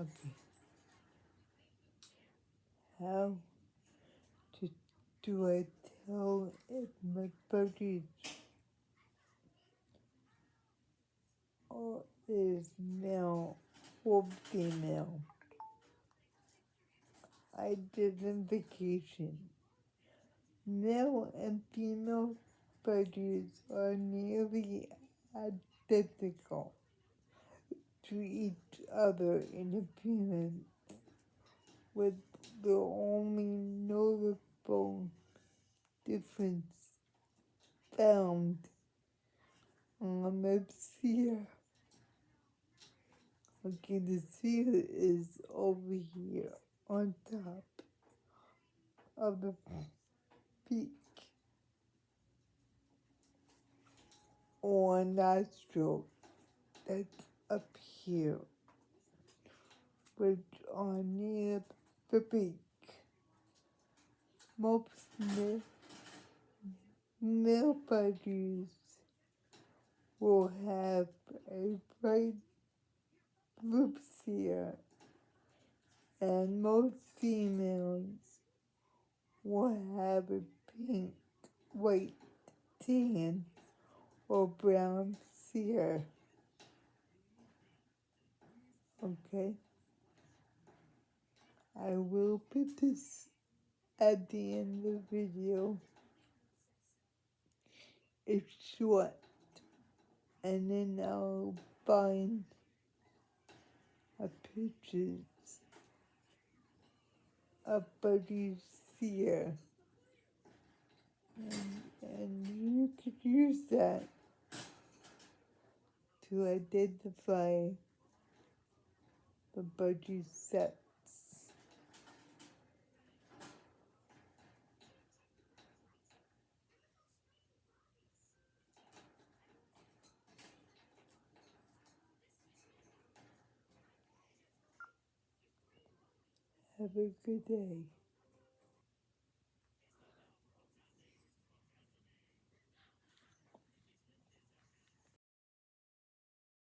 Okay. How do I tell if my budgie is male or female? Identification. Male and female budgies are nearly identical to each other in appearance, with the only notable difference found on the cere. Okay, the cere is over here on top of the peak or nostril that's up here, which are near the beak. Most male budgies will have a bright blue cere, and most females will have a pink, white, tan, or brown cere. Okay? I will put this at the end of the video. It's short, and then I'll find a pictures of Budgie's cere, and you could use that to identify the budgie sets. Have a good day.